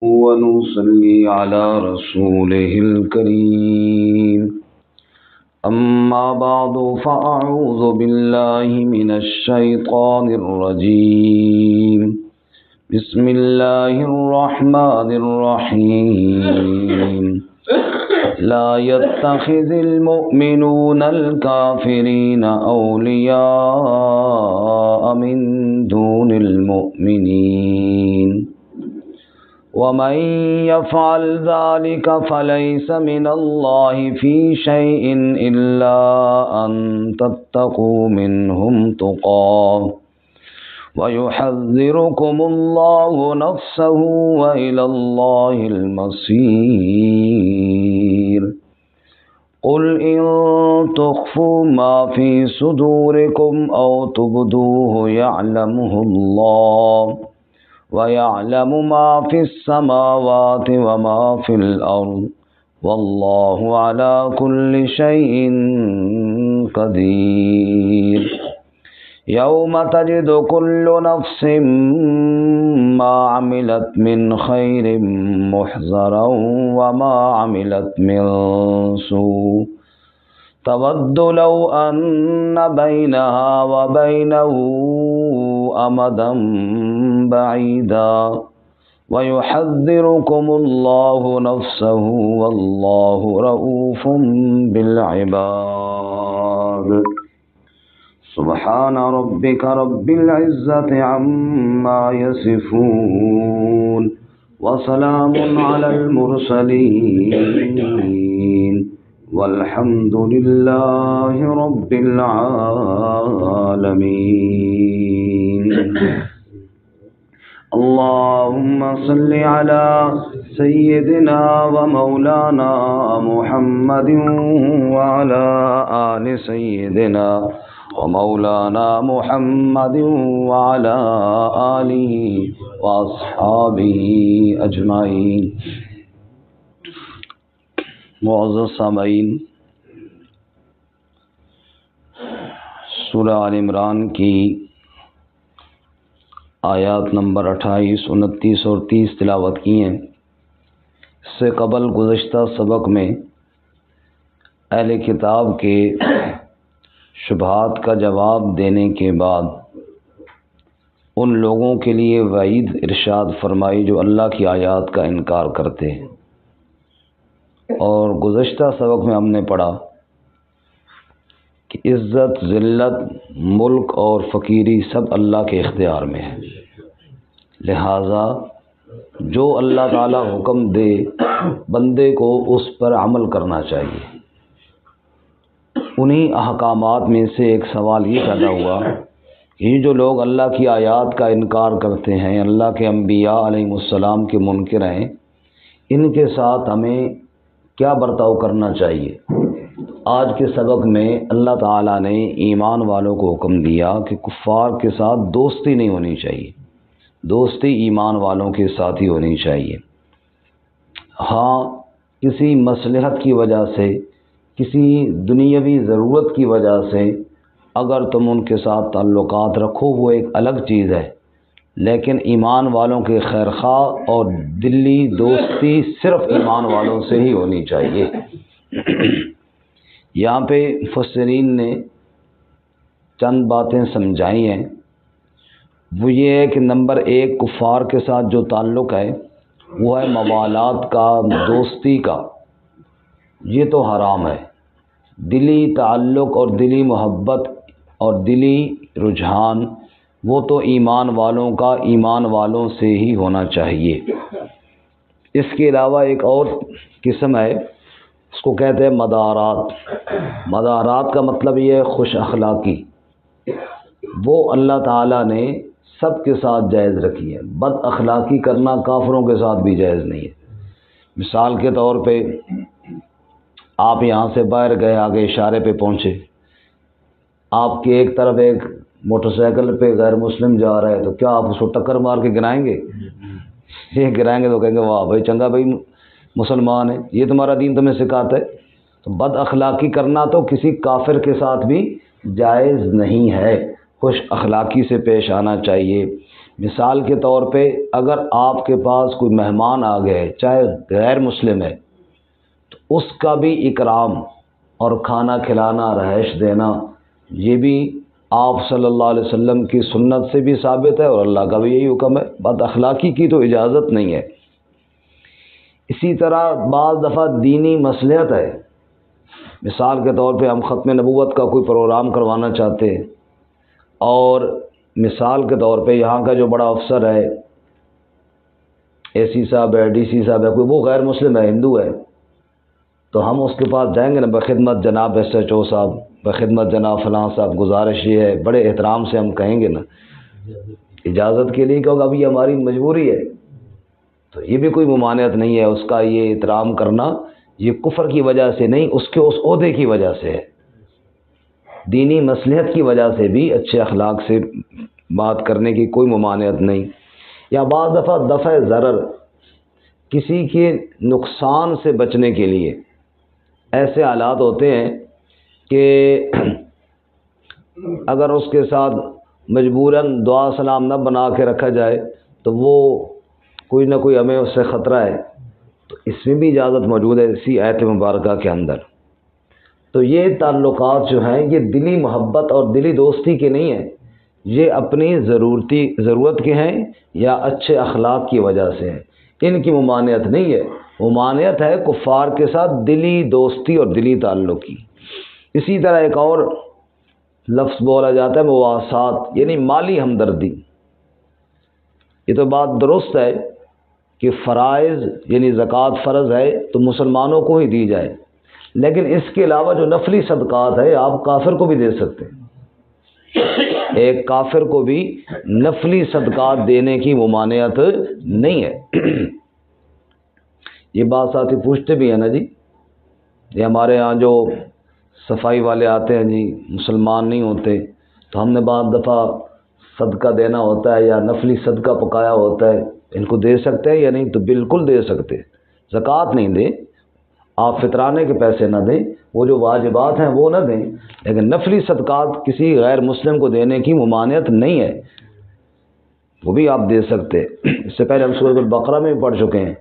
ونصلي على رسوله الكريم أما بعد فأعوذ بالله من الشيطان الرجيم بسم الله الرحمن الرحيم لا يتخذ المؤمنون الكافرين أولياء من دون المؤمنين ومن يفعل ذلك فليس من الله في شيء إلا أن تتقوا منهم تقاه ويحذركم الله نفسه وإلى الله المصير قل إن تخفوا ما في صدوركم أو تبدوه يعلمه الله وَيَعْلَمُ مَا فِي السَّمَاوَاتِ وَمَا فِي الْأَرْضِ وَاللَّهُ عَلَى كُلِّ شَيْءٍ قَدِيرٌ يَوْمَ تَجِدُ كُلُّ نَفْسٍ مَا عَمِلَتْ مِنْ خَيْرٍ مُحْضَرًا وَمَا عَمِلَتْ مِنْ سُوءٍ تود لو أن بينها وبينه أمدا بعيدا ويحذركم الله نفسه والله رؤوف بالعباد سبحان ربك رب العزة عما يصفون وسلام على المرسلين والحمد لله رب العالمين اللهم صل على سيدنا ومولانا محمد وعلى آل سيدنا ومولانا محمد وعلى آله وأصحابه أجمعين معزز سامعین، سورہ آل عمران کی آیات نمبر 28، 29 اور 30 تلاوت کی ہیں۔ اس سے قبل گزشتہ سبق میں اہل کتاب کے شبہات کا جواب دینے کے بعد ان لوگوں کے لیے وعید ارشاد فرمائی جو اللہ کی آیات کا انکار کرتے ہیں، اور گزشتہ سبق میں ہم نے پڑھا کہ عزت، ذلت، ملک اور فقیری سب اللہ کے اختیار میں ہے، لہٰذا جو اللہ تعالی حکم دے بندے کو اس پر عمل کرنا چاہیے۔ انہی احکامات میں سے ایک سوال یہ پیدا ہوا کہ یہ جو لوگ اللہ کی آیات کا انکار کرتے ہیں، اللہ کے انبیاء علیہ السلام کے منکر ہیں، ان کے ساتھ ہمیں کیا برتاؤ کرنا چاہیے؟ آج کے سبق میں اللہ تعالیٰ نے ایمان والوں کو حکم دیا کہ کفار کے ساتھ دوستی نہیں ہونی چاہیے، دوستی ایمان والوں کے ساتھ ہی ہونی چاہیے۔ ہاں، کسی مصلحت کی وجہ سے، کسی دنیاوی ضرورت کی وجہ سے اگر تم ان کے ساتھ تعلقات رکھو وہ ایک الگ چیز ہے، لیکن ایمان والوں کے خیرخواہ اور دلی دوستی صرف ایمان والوں سے ہی ہونی چاہیے۔ یہاں پہ مفسرین نے چند باتیں سمجھائی ہیں، وہ یہ ہے کہ نمبر 1، کفار کے ساتھ جو تعلق ہے وہ ہے موالات کا، دوستی کا، یہ تو حرام ہے۔ دلی تعلق اور دلی محبت اور دلی رجحان وہ تو ایمان والوں کا ایمان والوں سے ہی ہونا چاہیے۔ اس کے علاوہ ایک اور قسم ہے، اس کو کہتے ہیں مدارات۔ مدارات کا مطلب یہ ہے خوش اخلاقی، وہ اللہ تعالیٰ نے سب کے ساتھ جائز رکھی ہے۔ بد اخلاقی کرنا کافروں کے ساتھ بھی جائز نہیں ہے۔ مثال کے طور پہ آپ یہاں سے باہر گئے، آگے اشارے پہ پہنچے، آپ کی ایک طرف ایک موٹر سائیکل پہ غیر مسلم جا رہا ہے، تو کیا آپ اس کو ٹکر مار کے گرائیں گے؟ یہ گرائیں گے تو کہیں گے واہ بھائی چنگا بھائی مسلمان ہے، یہ تمہارا دین تمہیں سکھاتا ہے۔ تو بد اخلاقی کرنا تو کسی کافر کے ساتھ بھی جائز نہیں ہے، خوش اخلاقی سے پیش آنا چاہیے۔ مثال کے طور پہ اگر آپ کے پاس کوئی مہمان آ گئے چاہے غیر مسلم ہے تو اس کا بھی اکرام اور کھانا کھلانا، رہائش دینا، یہ بھی آپ صلی اللہ علیہ وسلم کی سنت سے بھی ثابت ہے اور اللہ کا بھی یہی حکم ہے، بد اخلاقی کی تو اجازت نہیں ہے۔ اسی طرح بعض دفعہ دینی مصلحت ہے، مثال کے طور پہ ہم ختم نبوت کا کوئی پروگرام کروانا چاہتے ہیں اور مثال کے طور پہ یہاں کا جو بڑا افسر ہے، اے سی صاحب ہے، ڈی سی صاحب ہے، کوئی وہ غیر مسلم ہے، ہندو ہے، تو ہم اس کے پاس جائیں گے نا، بخدمت جناب ایس ایچ او صاحب، بخدمت جناب فلاں صاحب، گزارش یہ ہے، بڑے احترام سے ہم کہیں گے نا، اجازت کے لیے، کیونکہ ابھی ہماری مجبوری ہے، تو یہ بھی کوئی ممانعت نہیں ہے، اس کا یہ احترام کرنا یہ کفر کی وجہ سے نہیں، اس کے اس عہدے کی وجہ سے ہے، دینی مصلحت کی وجہ سے بھی اچھے اخلاق سے بات کرنے کی کوئی ممانعت نہیں۔ یا بعض دفعہ دفع ضرر، کسی کے نقصان سے بچنے کے لیے ایسے حالات ہوتے ہیں کہ اگر اس کے ساتھ مجبوراً دعا سلام نہ بنا کے رکھا جائے تو وہ کوئی نہ کوئی ہمیں اس سے خطرہ ہے، تو اس میں بھی اجازت موجود ہے اسی آیت مبارکہ کے اندر۔ تو یہ تعلقات جو ہیں یہ دلی محبت اور دلی دوستی کے نہیں ہیں، یہ اپنی ضرورت کے ہیں یا اچھے اخلاق کی وجہ سے ہیں، ان کی ممانعت نہیں ہے، ممانعت ہے کفار کے ساتھ دلی دوستی اور دلی تعلق کی۔ اسی طرح ایک اور لفظ بولا جاتا ہے مواسات، یعنی مالی ہمدردی۔ یہ تو بات درست ہے کہ فرائض یعنی زکوٰۃ فرض ہے تو مسلمانوں کو ہی دی جائے، لیکن اس کے علاوہ جو نفلی صدقات ہے آپ کافر کو بھی دے سکتے ہیں، ایک کافر کو بھی نفلی صدقات دینے کی ممانعت نہیں ہے۔ یہ بات ساتھی پوچھتے بھی ہیں نا جی، یہ ہمارے ہاں جو صفائی والے آتے ہیں جی مسلمان نہیں ہوتے، تو ہم نے بعض دفعہ صدقہ دینا ہوتا ہے یا نفلی صدقہ پکایا ہوتا ہے، ان کو دے سکتے ہیں یا نہیں؟ تو بالکل دے سکتے، زکوٰۃ نہیں دیں، آپ فطرانے کے پیسے نہ دیں، وہ جو واجبات ہیں وہ نہ دیں، لیکن نفلی صدقات کسی غیر مسلم کو دینے کی ممانعت نہیں ہے، وہ بھی آپ دے سکتے۔ اس سے پہلے ہم سورۃ البقرہ میں بھی پڑھ چکے ہیں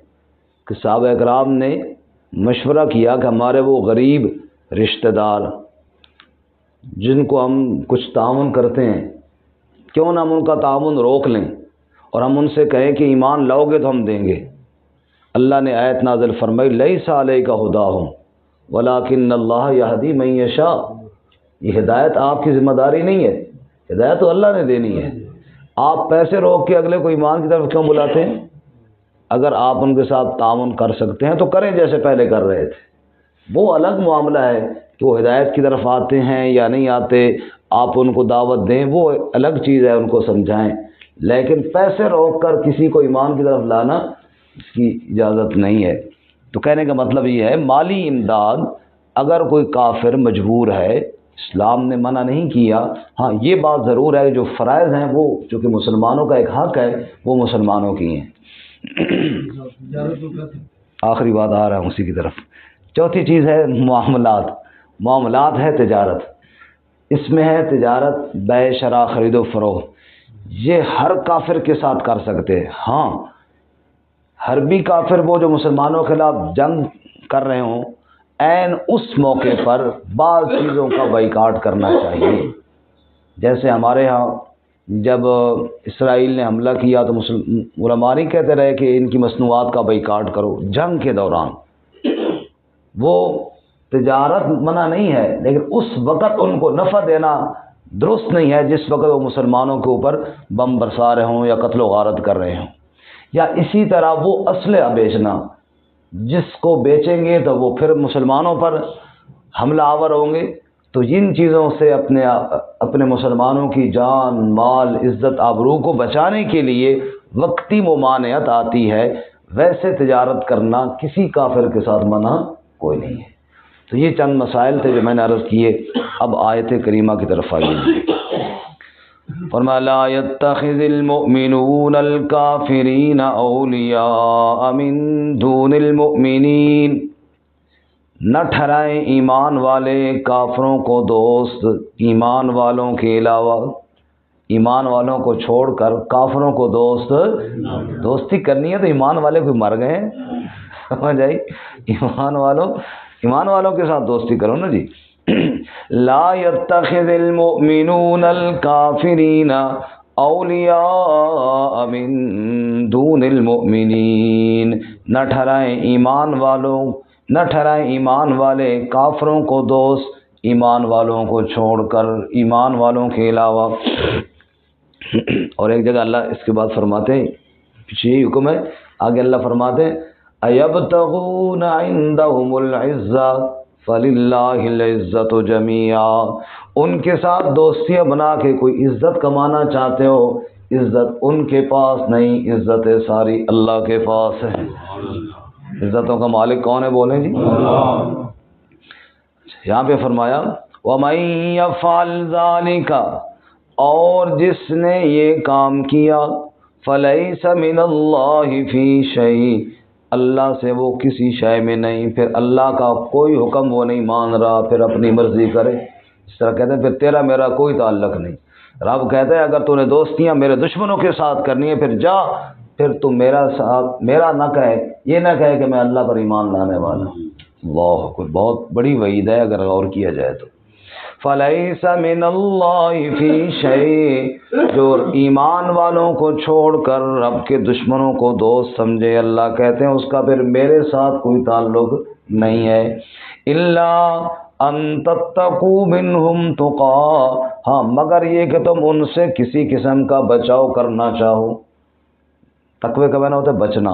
کہ صحابہ اکرام نے مشورہ کیا کہ ہمارے وہ غریب رشتہ دار جن کو ہم کچھ تعاون کرتے ہیں، کیوں نہ ہم ان کا تعاون روک لیں اور ہم ان سے کہیں کہ ایمان لاؤ گے تو ہم دیں گے۔ اللہ نے آیت نازل فرمائی لیس علیک ھداھم ولکن اللہ یہدی من یشاء، یہ ہدایت آپ کی ذمہ داری نہیں ہے، ہدایت تو اللہ نے دینی ہے، آپ پیسے روک کے اگلے کو ایمان کی طرف کیوں بلاتے ہیں؟ اگر آپ ان کے ساتھ تعاون کر سکتے ہیں تو کریں جیسے پہلے کر رہے تھے، وہ الگ معاملہ ہے کہ وہ ہدایت کی طرف آتے ہیں یا نہیں آتے، آپ ان کو دعوت دیں، وہ الگ چیز ہے، ان کو سمجھائیں، لیکن پیسے روک کر کسی کو ایمان کی طرف لانا اس کی اجازت نہیں ہے۔ تو کہنے کا مطلب یہ ہے مالی امداد اگر کوئی کافر مجبور ہے، اسلام نے منع نہیں کیا، ہاں یہ بات ضرور ہے جو فرائض ہیں وہ چونکہ مسلمانوں کا ایک حق ہے وہ مسلمانوں کی ہیں۔ آخری بات آ رہا ہوں اسی کی طرف۔ چوتھی چیز ہے معاملات، معاملات ہے تجارت، اس میں ہے تجارت، بیع شراء، خرید و فروخت، یہ ہر کافر کے ساتھ کر سکتے ہیں۔ ہاں حربی کافر وہ جو مسلمانوں کے خلاف جنگ کر رہے ہوں، عین اس موقع پر بعض چیزوں کا بائیکاٹ کرنا چاہیے، جیسے ہمارے ہاں جب اسرائیل نے حملہ کیا تو علماء نہیں کہتے رہے کہ ان کی مصنوعات کا بائیکاٹ کرو، جنگ کے دوران وہ تجارت منع نہیں ہے، لیکن اس وقت ان کو نفع دینا درست نہیں ہے جس وقت وہ مسلمانوں کے اوپر بم برسا رہے ہوں یا قتل و غارت کر رہے ہوں۔ یا اسی طرح وہ اسلحہ بیچنا، جس کو بیچیں گے تو وہ پھر مسلمانوں پر حملہ آور ہوں گے، تو ان چیزوں سے اپنے مسلمانوں کی جان، مال، عزت، آبرو کو بچانے کے لیے وقتی ممانعت آتی ہے، ویسے تجارت کرنا کسی کافر کے ساتھ منع کوئی نہیں ہے۔ تو یہ چند مسائل تھے جو میں نے عرض کیے، اب آیت کریمہ کی طرف آئیے۔ فرمایا لا يتخذ المؤمنون الكافرین اولیاء من دون المؤمنین، نہ ٹھہرائیں ایمان والے کافروں کو دوست ایمان والوں کے علاوہ، ایمان والوں کو چھوڑ کر کافروں کو دوستی کرنی ہے تو ایمان والے کوئی مر گئے ہیں، سمجھ آئی؟ ایمان والوں کے ساتھ دوستی کرو نا جی۔ لا يتخذ المؤمنون الكافرین اولیاء من دون المؤمنین، نہ ٹھہرائیں ایمان والے کافروں کو دوست ایمان والوں کو چھوڑ کر، ایمان والوں کے علاوہ۔ اور ایک جگہ اللہ اس کے بعد فرماتے ہیں، پیچھے یہی حکم ہے، آگے اللہ فرماتے ہیں ایبتغون عندهم العزہ فللہ العزت جمیعا، ان کے ساتھ دوستیاں بنا کے کوئی عزت کمانا چاہتے ہو، عزت ان کے پاس نہیں، عزت ساری اللہ کے پاس ہے۔ عزتوں کا مالک کون ہے بولیں جی؟ یہاں پہ فرمایا وَمَن يَفْعَلْ ذَلِكَ، اور جس نے یہ کام کیا، فَلَيْسَ مِنَ اللَّهِ فِي شَيْءٍ، اللہ سے وہ کسی شے میں نہیں، پھر اللہ کا کوئی حکم وہ نہیں مان رہا، پھر اپنی مرضی کرے، اس طرح کہتے ہیں پھر تیرا میرا کوئی تعلق نہیں۔ رب کہتا ہے اگر تو نے دوستیاں میرے دشمنوں کے ساتھ کرنی ہے پھر جا، پھر تو میرا نہ کہے، یہ نہ کہے کہ میں اللہ پر ایمان لانے والا ہوں۔ اللہ، کوئی بہت بڑی وعید ہے اگر غور کیا جائے تو۔ فَلَيْسَ مِنَ اللَّهِ فِي شَيْءٍ، جو ایمان والوں کو چھوڑ کر رب کے دشمنوں کو دوست سمجھے، اللہ کہتے ہیں اس کا پھر میرے ساتھ کوئی تعلق نہیں ہے۔ إِلَّا أَن تَتَّقُوا مِنْهُمْ تُقَىٰ، ہاں مگر یہ کہ تم ان سے کسی قسم کا بچاؤ کرنا چاہو۔ تقوی کا معنی ہوتا ہے بچنا۔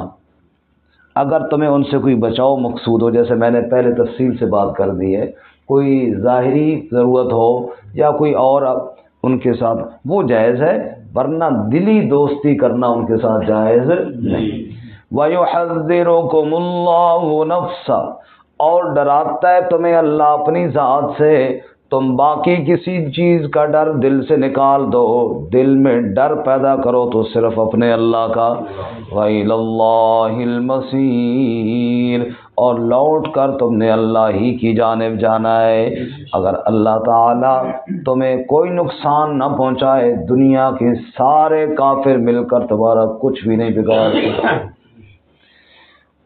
اگر تمہیں ان سے کوئی بچاؤ مقصود ہو، جیسے میں نے پہلے تفصیل سے بات کر دی ہے، کوئی ظاہری ضرورت ہو یا کوئی اور ان کے ساتھ، وہ جائز ہے، ورنہ دلی دوستی کرنا ان کے ساتھ جائز نہیں۔ وَيُحَذِّرُكُمُ اللَّهُ نَفْسَهُ، اور ڈراتا ہے تمہیں اللہ اپنی ذات سے، تم باقی کسی چیز کا ڈر دل سے نکال دو، دل میں ڈر پیدا کرو تو صرف اپنے اللہ کا۔ وَإِلَى اللَّهِ الْمَصِيرُ، اور لوٹ کر تم نے اللہ ہی کی جانب جانا ہے۔ اگر اللہ تعالیٰ تمہیں کوئی نقصان نہ پہنچائے، دنیا کے سارے کافر مل کر تمہارا کچھ بھی نہیں بگاڑ سکتے۔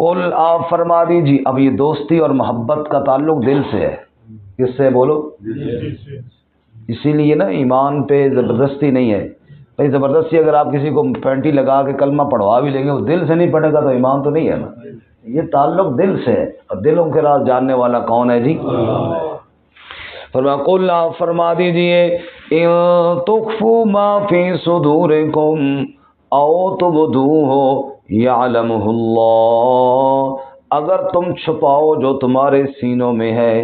قل، آپ فرما دیجیے، اب یہ دوستی اور محبت کا تعلق دل سے ہے، کس سے بولو؟ اسی لیے نا ایمان پہ زبردستی نہیں ہے بھائی، زبردستی اگر آپ کسی کو پینٹی لگا کے کلمہ پڑھوا بھی لیں گے، وہ دل سے نہیں پڑھے گا تو ایمان تو نہیں ہے نا، یہ تعلق دل سے ہے، اور دلوں کے راز جاننے والا کون ہے جی؟ فرمایا قل، آپ فرما دیجئے، ان تخفوا ما فی صدورکم او تبدوہ یعلمہ اللہ، اگر تم چھپاؤ جو تمہارے سینوں میں ہے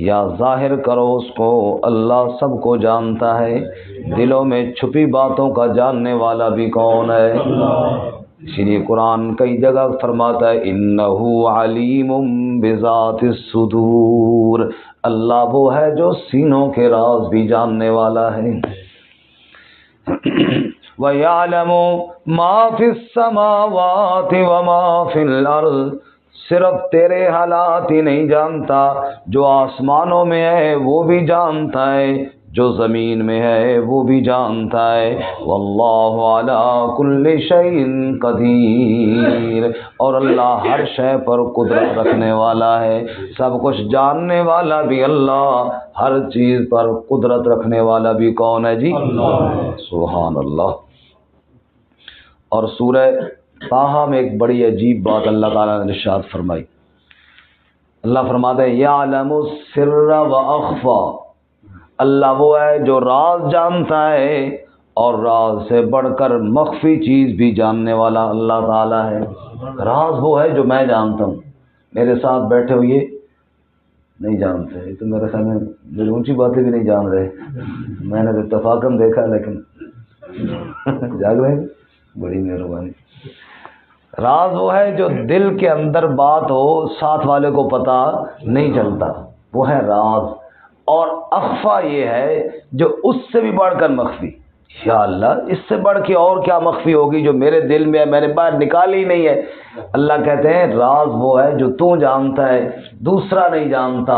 یا ظاہر کرو اس کو، اللہ سب کو جانتا ہے۔ دلوں میں چھپی باتوں کا جاننے والا بھی کون ہے؟ اسی لیے قرآن کئی جگہ فرماتا ہے انہ علیم بذات الصدور، اللہ وہ ہے جو سینوں کے راز بھی جاننے والا ہے۔ وَيَعْلَمُ مَا فِي السَّمَاوَاتِ وَمَا فِي الْأَرْضِ، صرف تیرے حالات ہی نہیں جانتا، جو آسمانوں میں ہے وہ بھی جانتا ہے، جو زمین میں ہے وہ بھی جانتا ہے۔ واللہ علی کل شیء قدیر، اور اللہ ہر شے پر قدرت رکھنے والا ہے، سب کچھ جاننے والا بھی اللہ، ہر چیز پر قدرت رکھنے والا بھی کون ہے جی؟ اللہ۔ سبحان اللہ۔ اور سورہ طٰہٰ میں ایک بڑی عجیب بات اللہ تعالیٰ نے ارشاد فرمائی، اللہ فرماتا ہے یعلم السر واخفی، اللہ وہ ہے جو راز جانتا ہے اور راز سے بڑھ کر مخفی چیز بھی جاننے والا اللہ تعالیٰ ہے۔ راز وہ ہے جو میں جانتا ہوں، میرے ساتھ بیٹھے ہوئے نہیں جانتے، یہ تو میرے خیال میں میری اونچی باتیں بھی نہیں جان رہے، میں نے اتفاقاً دیکھا لیکن جاگ رہے ہیں، بڑی مہربانی۔ راز وہ ہے جو دل کے اندر بات ہو، ساتھ والے کو پتہ نہیں چلتا، وہ ہے راز۔ اور اخفا یہ ہے جو اس سے بھی بڑھ کر مخفی، یا اللہ اس سے بڑھ کے اور کیا مخفی ہوگی جو میرے دل میں ہے، میں نے باہر نکالی ہی نہیں ہے۔ اللہ کہتے ہیں راز وہ ہے جو تو جانتا ہے، دوسرا نہیں جانتا،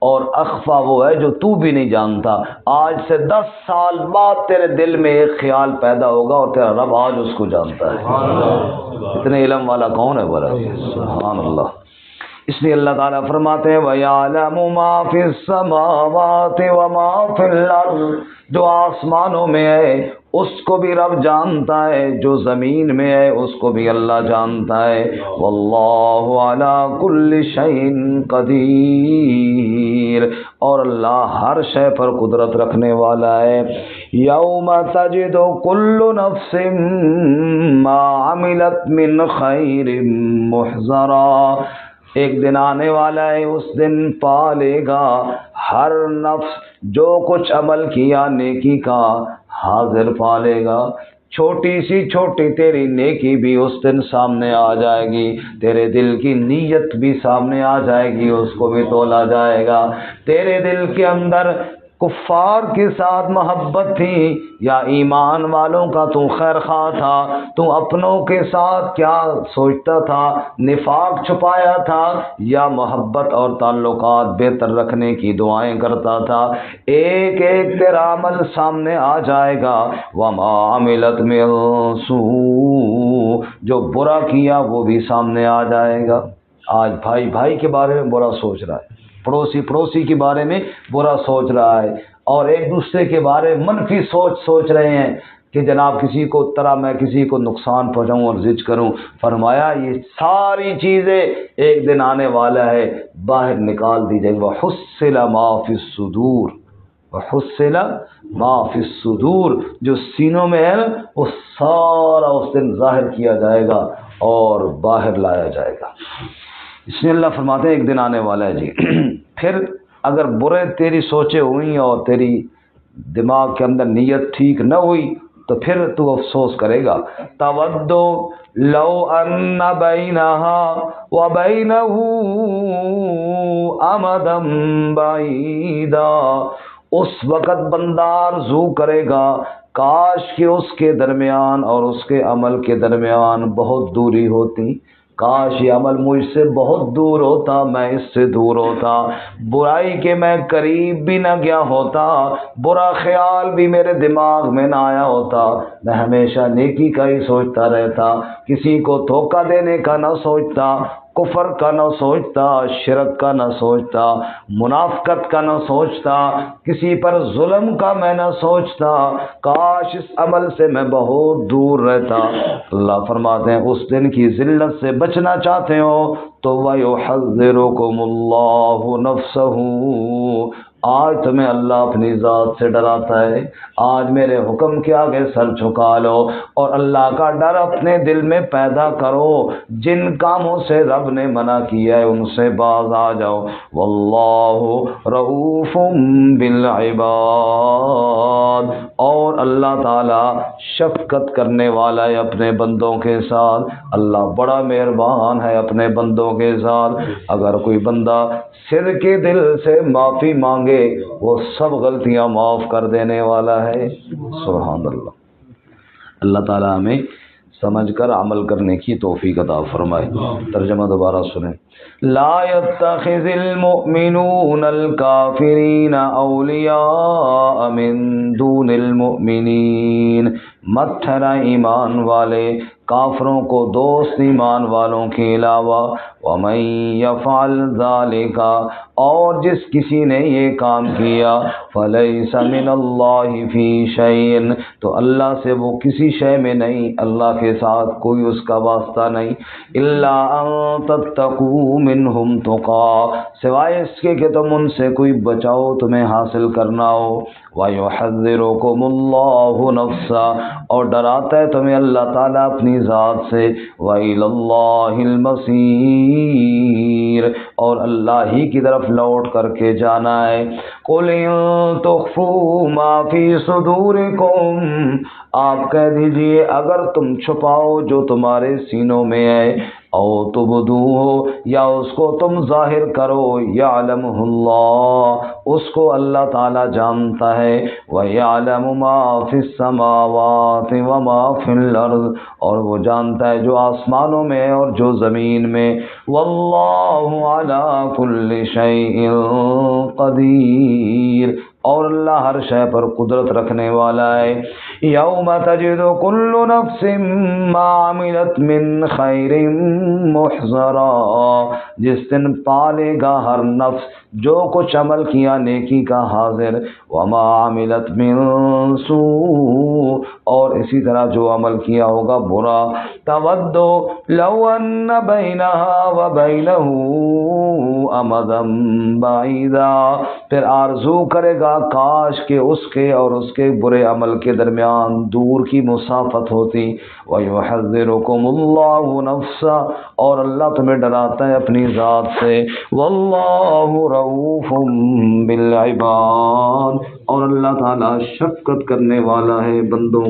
اور اخفا وہ ہے جو تو بھی نہیں جانتا۔ آج سے 10 سال بعد تیرے دل میں ایک خیال پیدا ہوگا اور تیرا رب آج اس کو جانتا ہے۔ اتنے علم والا کون ہے بولا؟ سبحان اللہ۔ اس لیے اللہ تعالیٰ فرماتے ہیں وَيَعْلَمُ مَا فِي السَّمَاوَاتِ وَمَا فِي الْأَرْضِ، جو آسمانوں میں ہے اس کو بھی رب جانتا ہے، جو زمین میں ہے اس کو بھی اللہ جانتا ہے۔ وَاللَّهُ عَلَى كُلِّ شَيْءٍ قَدِيرٌ، اور اللہ ہر شے پر قدرت رکھنے والا ہے۔ یوم تجد کل نفس ما عملت من خیر محضرا، ایک دن آنے والا ہے، اس دن پالے گا ہر نفس جو کچھ عمل کیا نیکی کا حاضر پالے گا۔ چھوٹی سی چھوٹی تیری نیکی بھی اس دن سامنے آ جائے گی، تیرے دل کی نیت بھی سامنے آ جائے گی، اس کو بھی تولا جائے گا۔ تیرے دل کے اندر کفار کے ساتھ محبت تھی یا ایمان والوں کا تو خیر خواہ تھا، تو اپنوں کے ساتھ کیا سوچتا تھا، نفاق چھپایا تھا یا محبت اور تعلقات بہتر رکھنے کی دعائیں کرتا تھا، ایک ایک تیرا عمل سامنے آ جائے گا۔ وما عملت من سوء، جو برا کیا وہ بھی سامنے آ جائے گا۔ آج بھائی بھائی کے بارے میں برا سوچ رہا ہے، پڑوسی پڑوسی کے بارے میں برا سوچ رہا ہے، اور ایک دوسرے کے بارے میں منفی سوچ رہے ہیں کہ جناب کسی کو طرح میں کسی کو نقصان پہنچاؤں اور زج کروں۔ فرمایا یہ ساری چیزیں ایک دن آنے والا ہے، باہر نکال دی جائے گی۔ وَحُصِّلَ مَا فِي الصُّدُورِ، وَحُصِّلَ مَا فِي الصُّدُورِ، جو سینوں میں ہے نا وہ سارا اس دن ظاہر کیا جائے گا اور باہر لایا جائے گا۔ اس لیے اللہ فرماتے ہیں ایک دن آنے والا ہے جی۔ پھر اگر برے تیری سوچیں ہوئیں اور تیری دماغ کے اندر نیت ٹھیک نہ ہوئی تو پھر تو افسوس کرے گا۔ تَوَدُّ لَوْ أَنَّ بَيْنَهَا وَبَيْنَهُ أَمَدًا بَعِيدًا، اس وقت بندہ آرزو کرے گا کاش کہ اس کے درمیان اور اس کے عمل کے درمیان بہت دوری ہوتی، کاش یہ عمل مجھ سے بہت دور ہوتا، میں اس سے دور ہوتا، برائی کے میں قریب بھی نہ گیا ہوتا، برا خیال بھی میرے دماغ میں نہ آیا ہوتا، میں ہمیشہ نیکی کا ہی سوچتا رہتا، کسی کو دھوکہ دینے کا نہ سوچتا، کفر کا نہ سوچتا، شرک کا نہ سوچتا، منافقت کا نہ سوچتا، کسی پر ظلم کا میں نہ سوچتا، کاش اس عمل سے میں بہت دور رہتا۔ اللہ فرماتے ہیں اس دن کی ذلت سے بچنا چاہتے ہو تو وَيُحَذِّرُكُمُ اللَّهُ نَفْسَهُ، آج تمہیں اللہ اپنی ذات سے ڈراتا ہے، آج میرے حکم کے آگے سر جھکا لو اور اللہ کا ڈر اپنے دل میں پیدا کرو، جن کاموں سے رب نے منع کیا ہے ان سے باز آ جاؤ۔ واللہ رؤوف بالعباد، اور اللہ تعالی شفقت کرنے والا ہے اپنے بندوں کے ساتھ، اللہ بڑا مہربان ہے اپنے بندوں کے ساتھ۔ اگر کوئی بندہ سر کے دل سے معافی مانگے وہ سب غلطیاں معاف کر دینے والا ہے۔ سبحان اللہ۔ اللہ تعالیٰ ہمیں سمجھ کر عمل کرنے کی توفیق عطا فرمائے۔ ترجمہ دوبارہ سنیں۔ لا يتخذ المؤمنون الكافرین اولیاء من دون المؤمنین، مت ٹھہرائیں ایمان والے کافروں کو دوست ایمان والوں کے علاوہ۔ وَمَن يَفْعَلْ ذَلِكَ، اور جس کسی نے یہ کام کیا، فَلَيْسَ مِنَ اللَّهِ فِي شَيْءٍ، تو اللہ سے وہ کسی شے میں نہیں، اللہ کے ساتھ کوئی اس کا واسطہ نہیں، إِلَّا أَن تَتَّقُوا مِنْهُمْ تُقَىٰ، سوائے اس کے کہ تم ان سے کوئی بچاؤ تمہیں حاصل کرنا ہو۔ وَيُحَذِّرُكُمُ اللَّهُ نَفْسَهُ، اور ڈراتا ہے تمہیں اللہ تعالیٰ اپنی ذات سے۔ وَإِلَى اللَّهِ الْمَصِيرُ، اور اللہ ہی کی طرف لوٹ کر کے جانا ہے۔ قُلْ إِن تُخْفُوا مَا فِي صُدُورِكُمْ، آپ کہہ دیجئے اگر تم چھپاؤ جو تمہارے سینوں میں ہے، او تبدوہ، یا اس کو تم ظاہر کرو، یعلمہ اللہ، اس کو اللہ تعالی جانتا ہے، وَيَعْلَمُ مَا فِي السَّمَاوَاتِ وَمَا فِي الْأَرْضِ، اور وہ جانتا ہے جو آسمانوں میں اور جو زمین میں۔ واللہ علی کل شیء قدیر، اور اللہ ہر شے پر قدرت رکھنے والا ہے۔ یوم تجد کل نفس ما عملت من خیر محضرا، جس دن پالے گا ہر نفس جو کچھ عمل کیا نیکی کا حاضر، وما عملت من سوء، اور اسی طرح جو عمل کیا ہوگا برا، تود لو ان بینہا وبینہ امدا بعیدا، پھر آرزو کرے گا کاش کہ اس کے اور اس کے برے عمل کے درمیان دور کی مسافت ہوتی۔ وَيُحَذِّرُكُمُ اللَّهُ نَفْسَهُ، اور اللہ تمہیں ڈراتا ہے اپنی ذات سے۔ وَاللَّهُ رَءُوفٌ بِالْعِبَادِ، اور اللہ تعالی شفقت کرنے والا ہے بندوں